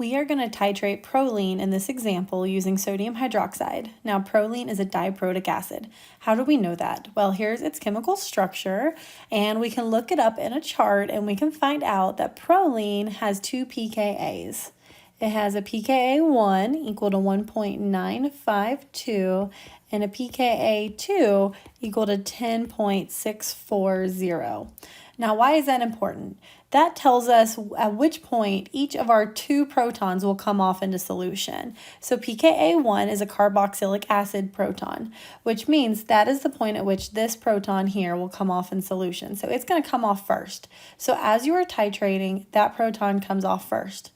We are going to titrate proline in this example using sodium hydroxide. Now, proline is a diprotic acid. How do we know that? Well, here's its chemical structure, and we can look it up in a chart, and we can find out that proline has two pKa's. It has a pKa1 equal to 1.952 and a pKa2 equal to 10.640. Now, why is that important? That tells us at which point each of our two protons will come off into solution. So pKa1 is a carboxylic acid proton, which means that is the point at which this proton here will come off in solution. So it's going to come off first. So as you are titrating, that proton comes off first.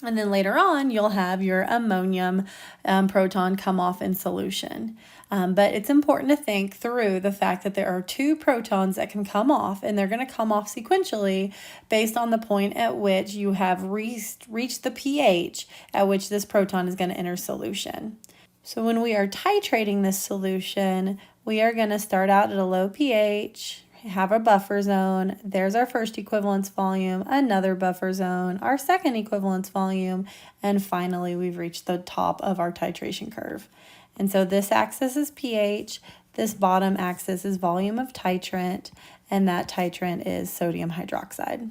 And then later on, you'll have your ammonium proton come off in solution. But it's important to think through the fact that there are two protons that can come off, and they're going to come off sequentially based on the point at which you have reached the pH at which this proton is going to enter solution. So when we are titrating this solution, we are going to start out at a low pH, have a buffer zone. There's our first equivalence volume, another buffer zone, our second equivalence volume, and finally we've reached the top of our titration curve. And so this axis is pH, this bottom axis is volume of titrant, and that titrant is sodium hydroxide.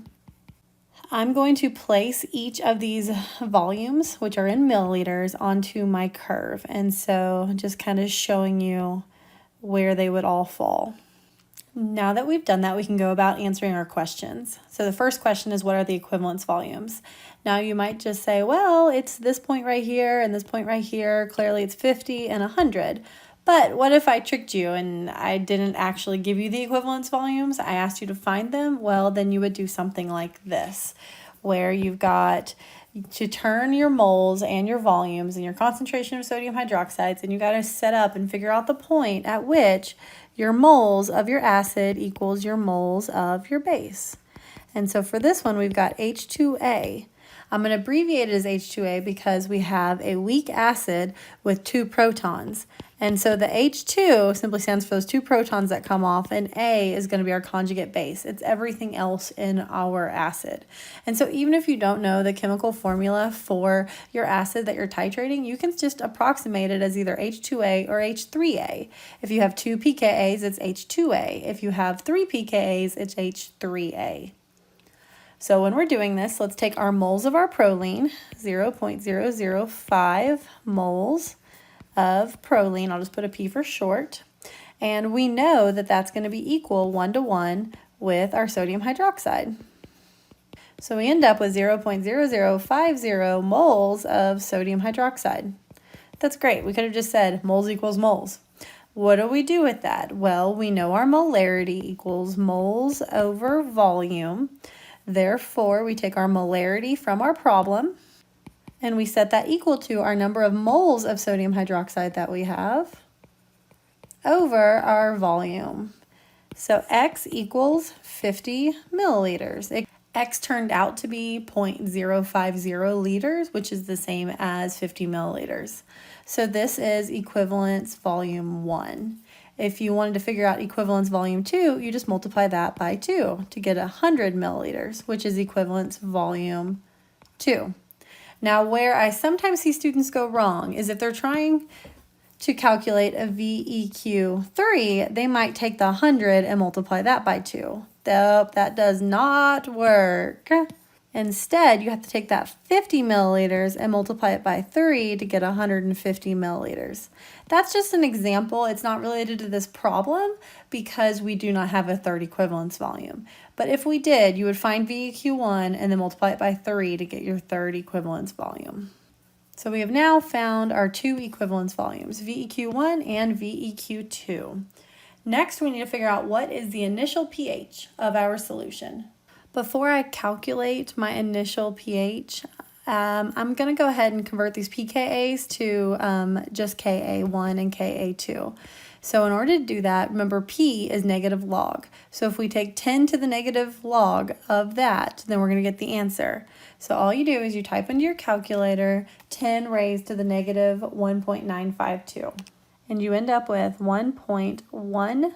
I'm going to place each of these volumes, which are in milliliters, onto my curve. And so just kind of showing you where they would all fall. Now that we've done that, we can go about answering our questions. So the first question is, what are the equivalence volumes? Now you might just say, well, it's this point right here and this point right here. Clearly it's 50 and 100. But what if I tricked you and I didn't actually give you the equivalence volumes? I asked you to find them. Well, then you would do something like this, where you've got to turn your moles and your volumes and your concentration of sodium hydroxides, and you got to set up and figure out the point at which your moles of your acid equals your moles of your base. And so for this one, we've got H2A. I'm going to abbreviate it as H2A because we have a weak acid with two protons. And so the H2 simply stands for those two protons that come off, and A is going to be our conjugate base. It's everything else in our acid. And so even if you don't know the chemical formula for your acid that you're titrating, you can just approximate it as either H2A or H3A. If you have two pKa's, it's H2A. If you have three pKa's, it's H3A. So when we're doing this, let's take our moles of our proline, 0.005 moles of proline. I'll just put a P for short. And we know that that's going to be equal 1-to-1 with our sodium hydroxide. So we end up with 0.0050 moles of sodium hydroxide. That's great. We could have just said moles equals moles. What do we do with that? Well, we know our molarity equals moles over volume. Therefore, we take our molarity from our problem, and we set that equal to our number of moles of sodium hydroxide that we have over our volume. So X equals 50 milliliters. X turned out to be 0.050 liters, which is the same as 50 milliliters. So this is equivalence volume 1. If you wanted to figure out equivalence volume 2, you just multiply that by 2 to get 100 milliliters, which is equivalence volume 2. Now, where I sometimes see students go wrong is if they're trying to calculate a VEQ3, they might take the 100 and multiply that by 2. Nope, that does not work. Instead, you have to take that 50 milliliters and multiply it by 3 to get 150 milliliters. That's just an example. It's not related to this problem because we do not have a third equivalence volume. But if we did, you would find VEQ1 and then multiply it by 3 to get your third equivalence volume. So we have now found our two equivalence volumes, VEQ1 and VEQ2. Next, we need to figure out what is the initial pH of our solution. Before I calculate my initial pH, I'm going to go ahead and convert these pKa's to just Ka1 and Ka2. So in order to do that, remember P is negative log. So if we take 10 to the negative log of that, then we're going to get the answer. So all you do is you type into your calculator 10 raised to the negative 1.952. And you end up with 1.12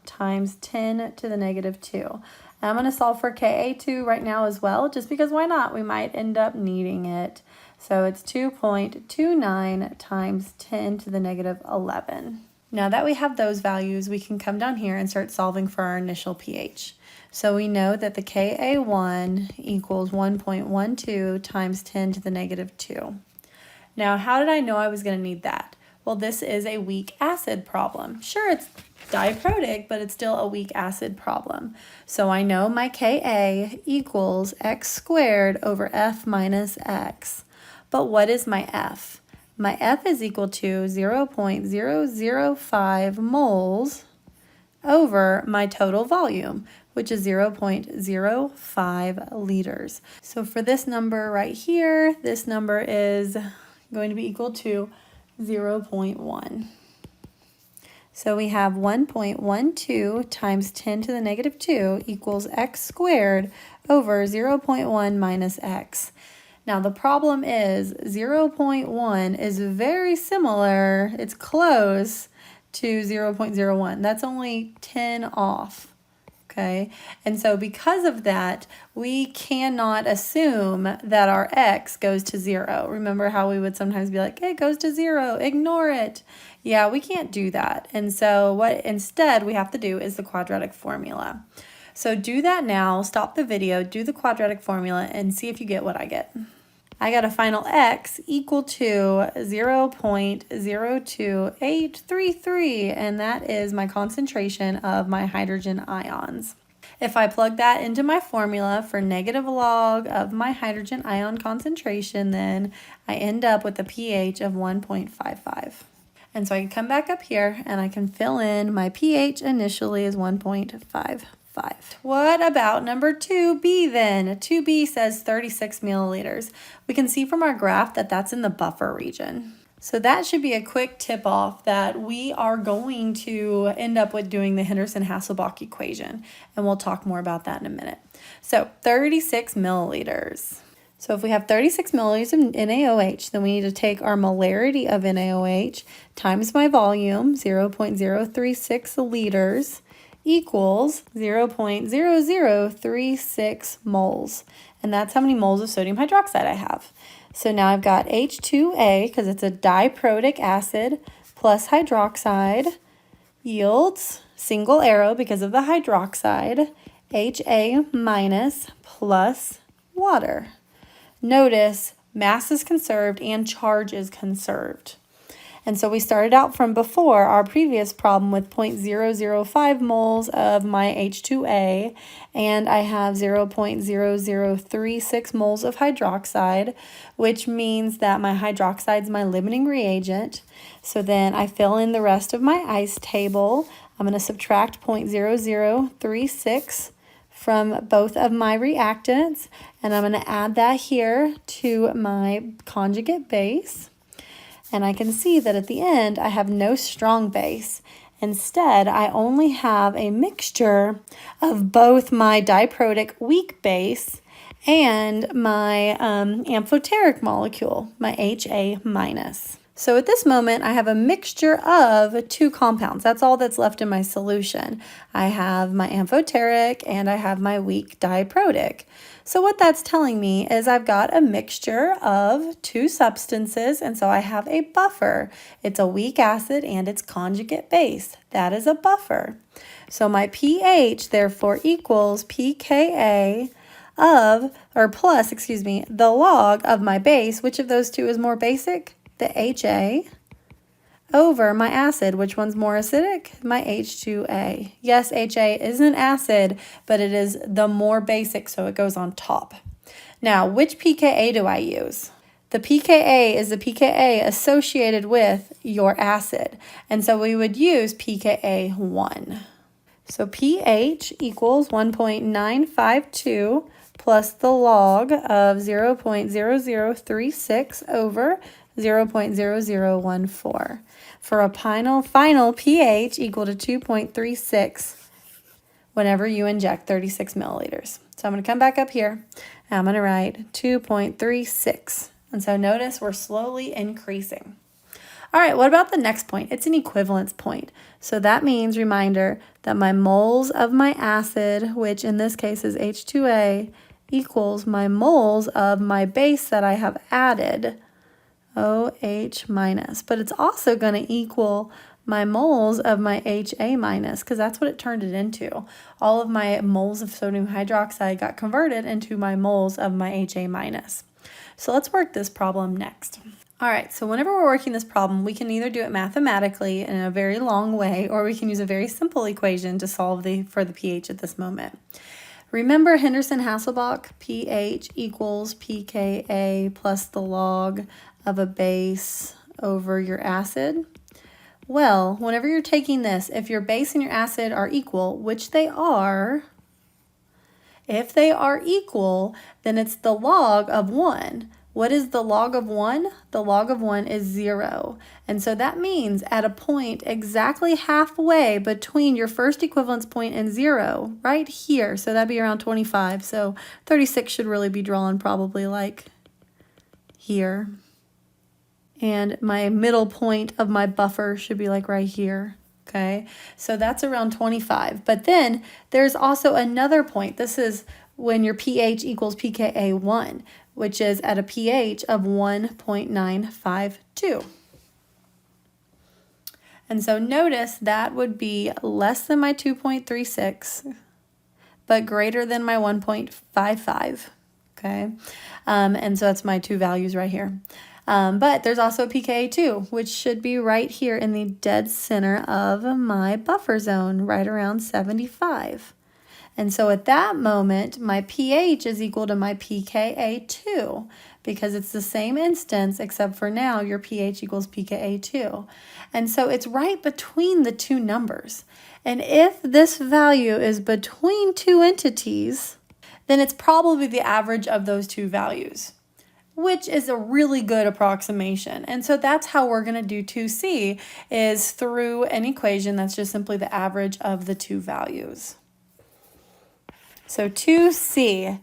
times 10 to the negative 2. And I'm going to solve for Ka2 right now as well, just because why not? We might end up needing it. So it's 2.29 times 10 to the negative 11. Now that we have those values, we can come down here and start solving for our initial pH. So we know that the Ka1 equals 1.12 times 10 to the negative 2. Now, how did I know I was going to need that? Well, this is a weak acid problem. Sure, it's diprotic, but it's still a weak acid problem. So I know my Ka equals x squared over F minus x. But what is my F? My F is equal to 0.005 moles over my total volume, which is 0.05 liters. So for this number right here, this number is going to be equal to 0.1. So we have 1.12 times 10 to the negative 2 equals x squared over 0.1 minus x. Now the problem is 0.1 is very similar, it's close to 0.01. That's only 10 off. Okay, and so because of that, we cannot assume that our x goes to 0. Remember how we would sometimes be like, it goes to 0, ignore it. Yeah, we can't do that. And so what instead we have to do is the quadratic formula. So do that now, stop the video, do the quadratic formula, and see if you get what I get. I got a final x equal to 0.02833, and that is my concentration of my hydrogen ions. If I plug that into my formula for negative log of my hydrogen ion concentration, then I end up with a pH of 1.55. And so I can come back up here and I can fill in my pH initially is 1.55. What about number 2b then? 2b says 36 milliliters. We can see from our graph that that's in the buffer region. So that should be a quick tip off that we are going to end up with doing the Henderson-Hasselbalch equation, and we'll talk more about that in a minute. So 36 milliliters. So if we have 36 milliliters of NaOH, then we need to take our molarity of NaOH times my volume, 0.036 liters, equals 0.0036 moles. And that's how many moles of sodium hydroxide I have. So now I've got H2A, because it's a diprotic acid, plus hydroxide, yields, single arrow because of the hydroxide, HA minus plus water. Notice mass is conserved and charge is conserved. And so we started out from before our previous problem with 0.005 moles of my H2A, and I have 0.0036 moles of hydroxide, which means that my hydroxide is my limiting reagent. So then I fill in the rest of my ice table. I'm going to subtract 0.0036 from both of my reactants, and I'm going to add that here to my conjugate base. And I can see that at the end, I have no strong base. Instead, I only have a mixture of both my diprotic weak base and my amphoteric molecule, my HA minus. So at this moment, I have a mixture of two compounds. That's all that's left in my solution. I have my amphoteric and I have my weak diprotic. So what that's telling me is I've got a mixture of two substances, and so I have a buffer. It's a weak acid and its conjugate base. That is a buffer. So my pH therefore equals pKa plus the log of my base. Which of those two is more basic? The HA over my acid. Which one's more acidic? My H2A. Yes, HA is an acid, but it is the more basic, so it goes on top. Now, which pKa do I use? The pKa is the pKa associated with your acid, and so we would use pKa1. So pH equals 1.952 plus the log of 0.0036 over 0.0014 for a final pH equal to 2.36 whenever you inject 36 milliliters. So I'm going to come back up here and I'm going to write 2.36. And so notice we're slowly increasing. All right, what about the next point? It's an equivalence point. So that means, reminder, that my moles of my acid, which in this case is H2A, equals my moles of my base that I have added, OH minus. But it's also going to equal my moles of my HA minus, because that's what it turned it into. All of my moles of sodium hydroxide got converted into my moles of my HA minus. So let's work this problem next. All right, so whenever we're working this problem, we can either do it mathematically in a very long way, or we can use a very simple equation to solve for the pH at this moment. Remember Henderson-Hasselbalch, pH equals pKa plus the log of a base over your acid? Well, whenever you're taking this, if your base and your acid are equal, which they are, if they are equal, then it's the log of 1. What is the log of 1? The log of 1 is 0. And so that means at a point exactly halfway between your first equivalence point and 0, right here, so that'd be around 25. So 36 should really be drawn probably like here. And my middle point of my buffer should be like right here. Okay, so that's around 25. But then there's also another point. This is when your pH equals pKa1, which is at a pH of 1.952. And so notice that would be less than my 2.36, but greater than my 1.55. Okay, and so that's my two values right here. But there's also a pKa2, which should be right here in the dead center of my buffer zone, right around 75. And so at that moment, my pH is equal to my pKa2, because it's the same instance, except for now your pH equals pKa2. And so it's right between the two numbers. And if this value is between two entities, then it's probably the average of those two values, which is a really good approximation. And so that's how we're going to do 2C, is through an equation that's just simply the average of the two values. So 2C,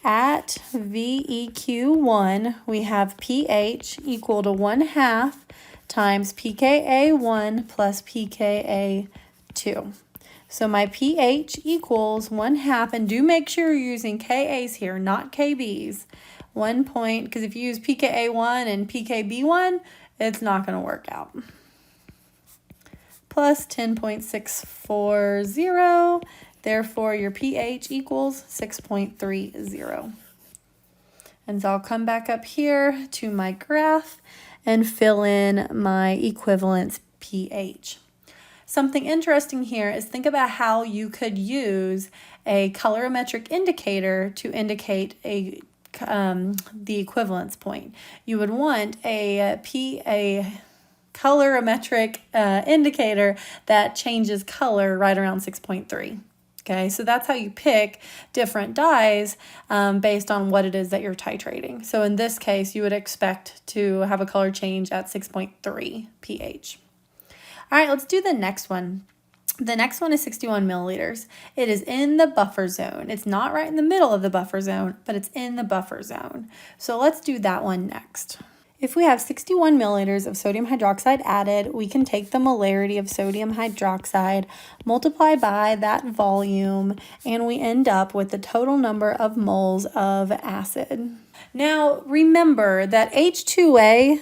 at VEQ1, we have pH equal to 1/2 times pKa1 plus pKa2. So my pH equals 1/2, and do make sure you're using Ka's here, not KB's. 1 point, because if you use pKa1 and pKb1, it's not going to work out. Plus 10.640, therefore your pH equals 6.30. And so I'll come back up here to my graph and fill in my equivalence pH. Something interesting here is think about how you could use a colorimetric indicator to indicate the equivalence point. You would want a colorimetric indicator that changes color right around 6.3. Okay, so that's how you pick different dyes based on what it is that you're titrating. So in this case, you would expect to have a color change at 6.3 pH. All right, let's do the next one. The next one is 61 milliliters. It is in the buffer zone. It's not right in the middle of the buffer zone, but it's in the buffer zone. So let's do that one next. If we have 61 milliliters of sodium hydroxide added, we can take the molarity of sodium hydroxide, multiply by that volume, and we end up with the total number of moles of acid. Now, remember that H2A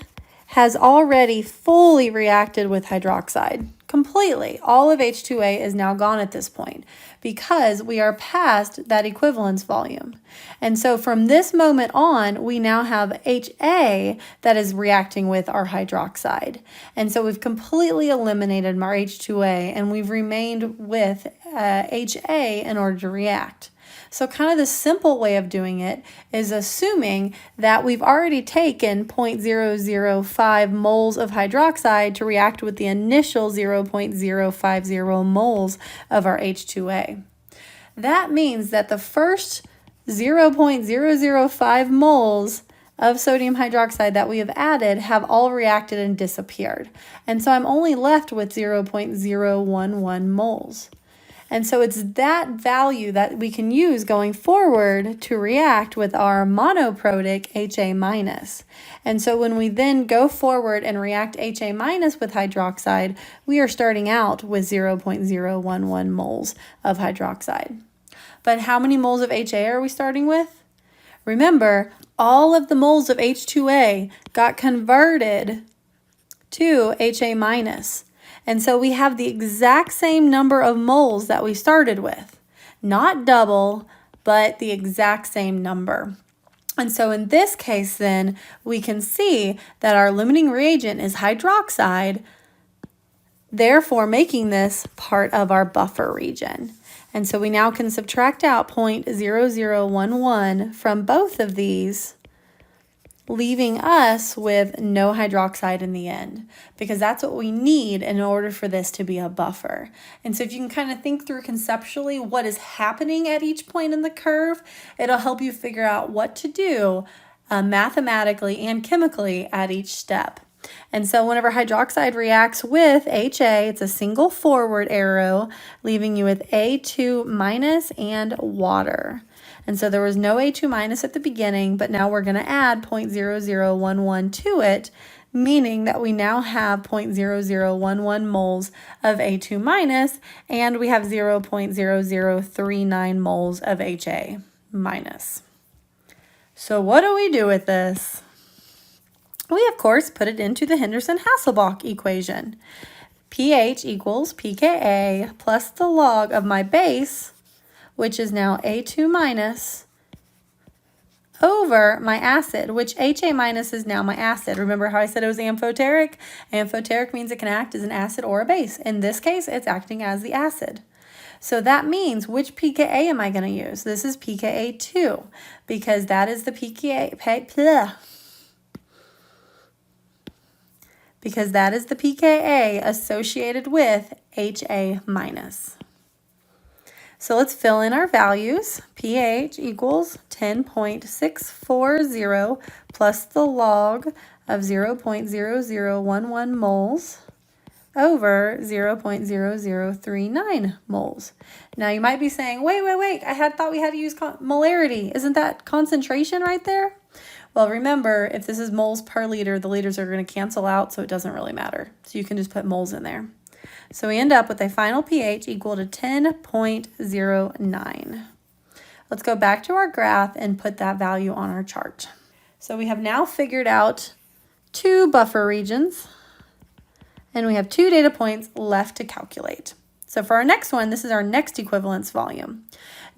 has already fully reacted with hydroxide. Completely. All of H2A is now gone at this point because we are past that equivalence volume. And so from this moment on, we now have HA that is reacting with our hydroxide. And so we've completely eliminated our H2A and we've remained with HA in order to react. So kind of the simple way of doing it is assuming that we've already taken 0.005 moles of hydroxide to react with the initial 0.050 moles of our H2A. That means that the first 0.005 moles of sodium hydroxide that we have added have all reacted and disappeared. And so I'm only left with 0.011 moles. And so it's that value that we can use going forward to react with our monoprotic HA minus. And so when we then go forward and react HA minus with hydroxide, we are starting out with 0.011 moles of hydroxide. But how many moles of HA are we starting with? Remember, all of the moles of H2A got converted to HA minus. And so we have the exact same number of moles that we started with. Not double, but the exact same number. And so in this case then, we can see that our limiting reagent is hydroxide, therefore making this part of our buffer region. And so we now can subtract out 0.0011 from both of these, leaving us with no hydroxide in the end, because that's what we need in order for this to be a buffer. And so if you can kind of think through conceptually what is happening at each point in the curve, it'll help you figure out what to do mathematically and chemically at each step. And so whenever hydroxide reacts with HA, it's a single forward arrow, leaving you with A2 minus and water. And so there was no A2 minus at the beginning, but now we're going to add 0.0011 to it, meaning that we now have 0.0011 moles of A2 minus, and we have 0.0039 moles of HA minus. So what do we do with this? We, of course, put it into the Henderson-Hasselbalch equation. pH equals pKa plus the log of my base, which is now A2 minus, over my acid, which HA minus is now my acid. Remember how I said it was amphoteric? Amphoteric means it can act as an acid or a base. In this case, it's acting as the acid. So that means, which pKa am I going to use? This is pKa2, because that is the because that is the pKa associated with HA minus. So let's fill in our values. pH equals 10.640 plus the log of 0.0011 moles over 0.0039 moles. Now you might be saying, wait, I thought we had to use molarity. Isn't that concentration right there? Well, remember, if this is moles per liter, the liters are going to cancel out, so it doesn't really matter. So you can just put moles in there. So we end up with a final pH equal to 10.09. Let's go back to our graph and put that value on our chart. So we have now figured out two buffer regions, and we have two data points left to calculate. So for our next one, this is our next equivalence volume.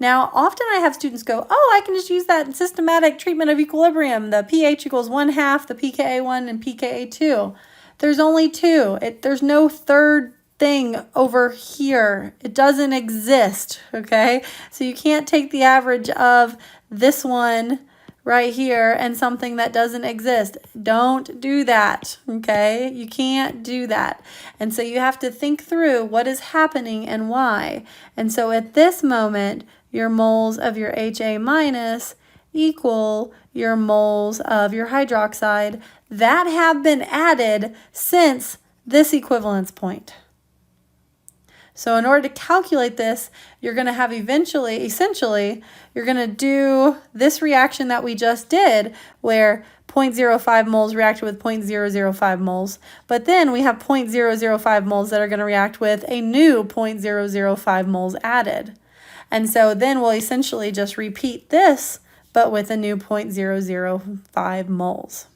Now, often I have students go, oh, I can just use that systematic treatment of equilibrium, the pH equals 1/2, the pKa1 and pKa2. There's only two. There's no third thing over here. It doesn't exist, okay? So you can't take the average of this one right here and something that doesn't exist. Don't do that, okay? You can't do that. And so you have to think through what is happening and why. And so at this moment, your moles of your HA minus equal your moles of your hydroxide that have been added since this equivalence point. So in order to calculate this, you're going to have essentially, you're going to do this reaction that we just did, where 0.05 moles reacted with 0.005 moles. But then we have 0.005 moles that are going to react with a new 0.005 moles added. And so then we'll essentially just repeat this, but with a new 0.005 moles.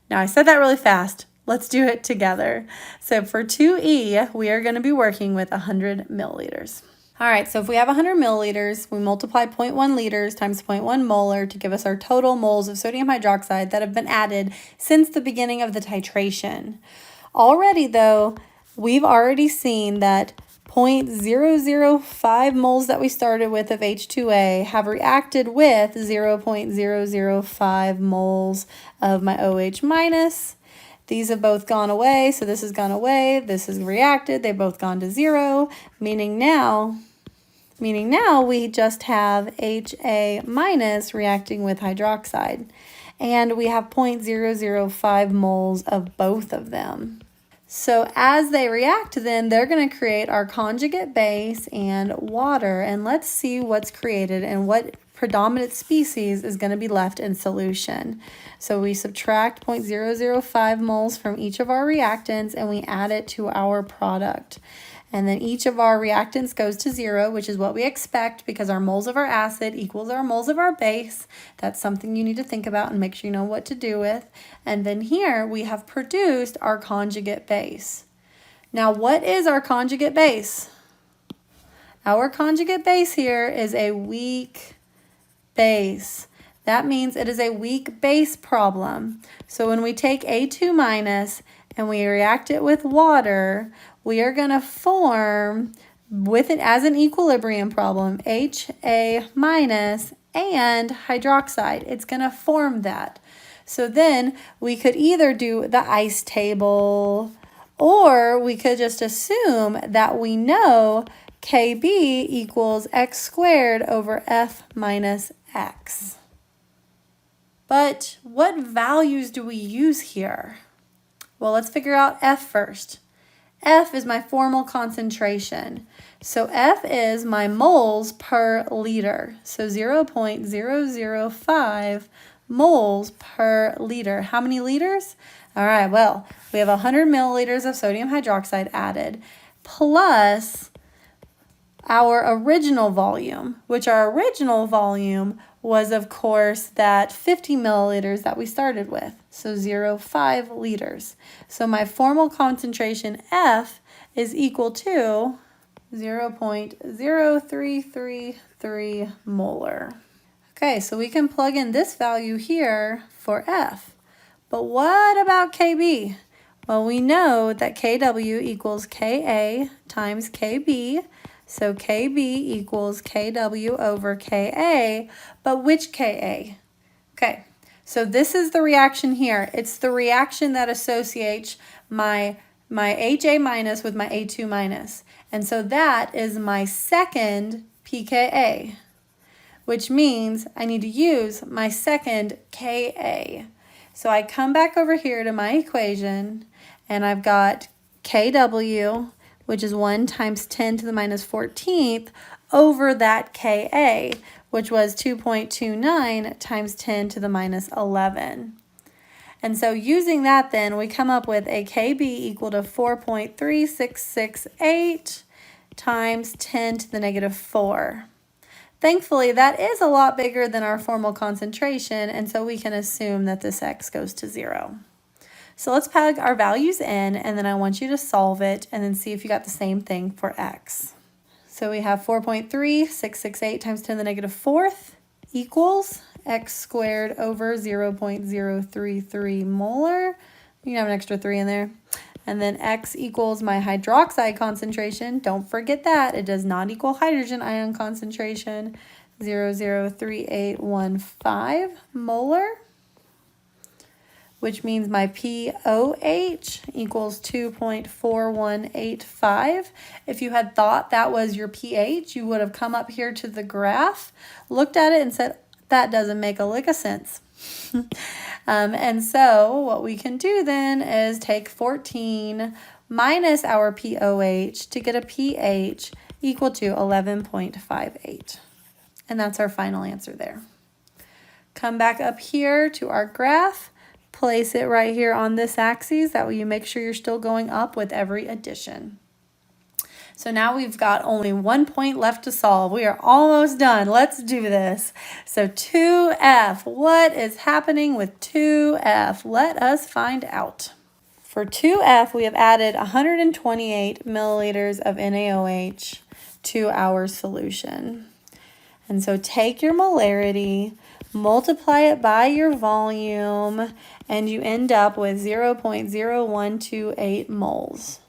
Now I said that really fast. Let's do it together. So for 2E, we are going to be working with 100 milliliters. All right, so if we have 100 milliliters, we multiply 0.1 liters times 0.1 molar to give us our total moles of sodium hydroxide that have been added since the beginning of the titration. Already, though, we've already seen that 0.005 moles that we started with of H2A have reacted with 0.005 moles of my OH minus. These have both gone away, so this has gone away, this has reacted, they've both gone to 0, meaning now we just have HA minus reacting with hydroxide. And we have 0.005 moles of both of them. So as they react then, they're going to create our conjugate base and water. And let's see what's created and what predominant species is going to be left in solution. So we subtract 0.005 moles from each of our reactants and we add it to our product. And then each of our reactants goes to 0, which is what we expect because our moles of our acid equals our moles of our base. That's something you need to think about and make sure you know what to do with. And then here we have produced our conjugate base. Now, what is our conjugate base? Our conjugate base here is a weak base. That means it is a weak base problem. So when we take A2 minus and we react it with water, we are going to form, with it as an equilibrium problem, HA minus and hydroxide. It's going to form that. So then we could either do the ice table or we could just assume that we know Kb equals x squared over F minus x. But what values do we use here? Well, let's figure out F first. F is my formal concentration. So F is my moles per liter. So 0.005 moles per liter. How many liters? All right, well, we have 100 milliliters of sodium hydroxide added, plus our original volume, which our original volume was, of course, that 50 milliliters that we started with, so 0.5 liters. So my formal concentration F is equal to 0.0333 molar. Okay, so we can plug in this value here for F. But what about Kb? Well, we know that Kw equals Ka times Kb. So Kb equals Kw over Ka, but which Ka? Okay, so this is the reaction here. It's the reaction that associates my HA minus with my A2 minus. And so that is my second pKa, which means I need to use my second Ka. So I come back over here to my equation and I've got Kw, which is 1 times 10 to the minus 14th, over that Ka, which was 2.29 times 10 to the minus 11. And so using that then, we come up with a Kb equal to 4.3668 times 10 to the negative 4. Thankfully, that is a lot bigger than our formal concentration, and so we can assume that this x goes to 0. So let's plug our values in, and then I want you to solve it and then see if you got the same thing for x. So we have 4.3668 times 10 to the negative 4th equals x squared over 0.033 molar. You can have an extra 3 in there. And then x equals my hydroxide concentration. Don't forget that. It does not equal hydrogen ion concentration. 0.03815 molar, which means my pOH equals 2.4185. If you had thought that was your pH, you would have come up here to the graph, looked at it and said, that doesn't make a lick of sense. And so what we can do then is take 14 minus our pOH to get a pH equal to 11.58. And that's our final answer there. Come back up here to our graph. Place it right here on this axis. That way you make sure you're still going up with every addition. So now we've got only 1 point left to solve. We are almost done. Let's do this. So 2F, what is happening with 2F? Let us find out. For 2F, we have added 128 milliliters of NaOH to our solution. And so take your molarity, multiply it by your volume, and you end up with 0.0128 moles.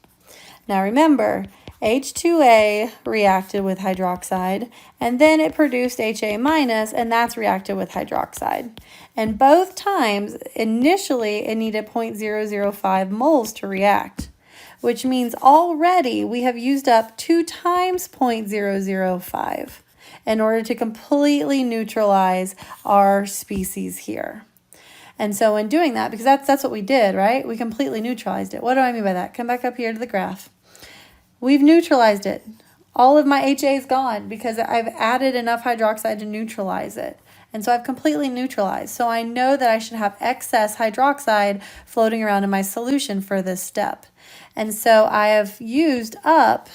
Now remember, H2A reacted with hydroxide, and then it produced HA minus, and that's reacted with hydroxide. And both times, initially, it needed 0.005 moles to react, which means already we have used up 2 times 0.005 in order to completely neutralize our species here. And so in doing that, because that's what we did, right? We completely neutralized it. What do I mean by that? Come back up here to the graph. We've neutralized it. All of my HA is gone because I've added enough hydroxide to neutralize it. And so I've completely neutralized. So I know that I should have excess hydroxide floating around in my solution for this step. And so I have used up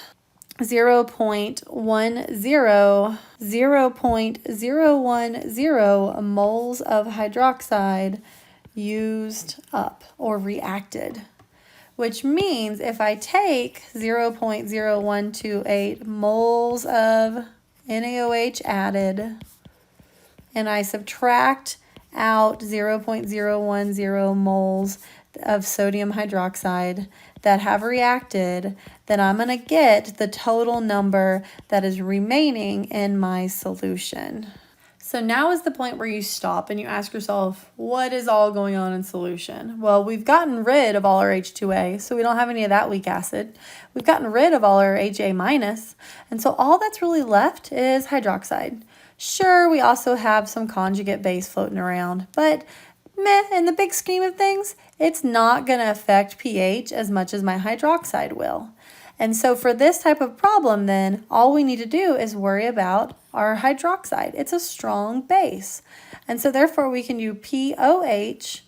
0.010 moles of hydroxide used up or reacted, which means if I take 0.0128 moles of NaOH added and I subtract out 0.010 moles of sodium hydroxide that have reacted, then I'm going to get the total number that is remaining in my solution. So now is the point where you stop and you ask yourself, what is all going on in solution? Well, we've gotten rid of all our H2A, so we don't have any of that weak acid. We've gotten rid of all our HA minus, and so all that's really left is hydroxide. Sure, we also have some conjugate base floating around, but meh, in the big scheme of things, it's not going to affect pH as much as my hydroxide will. And so for this type of problem then, all we need to do is worry about our hydroxide. It's a strong base. And so therefore we can do POH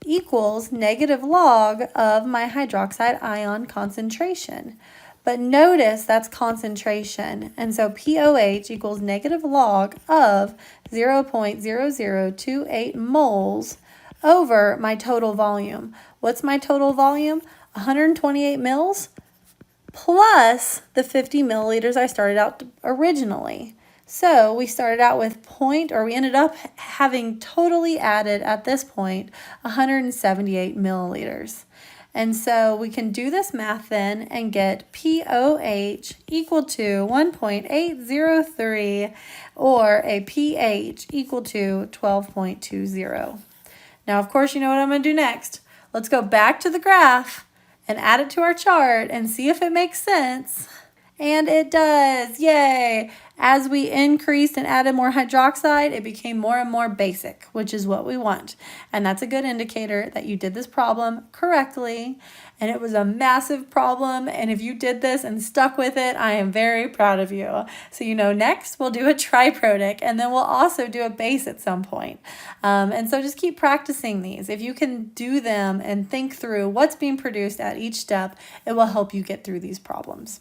equals negative log of my hydroxide ion concentration. But notice that's concentration. And so POH equals negative log of 0.0028 moles over my total volume. What's my total volume? 128 mils plus the 50 milliliters I started out originally. So we started out with we ended up having totally added at this point 178 milliliters. And so we can do this math then and get POH equal to 1.803 or a pH equal to 12.20. Now, of course, you know what I'm going to do next. Let's go back to the graph and add it to our chart and see if it makes sense. And it does, yay! As we increased and added more hydroxide, it became more and more basic, which is what we want. And that's a good indicator that you did this problem correctly. And it was a massive problem. And if you did this and stuck with it, I am very proud of you. So next we'll do a triprotic, and then we'll also do a base at some point. And so just keep practicing these. If you can do them and think through what's being produced at each step, it will help you get through these problems.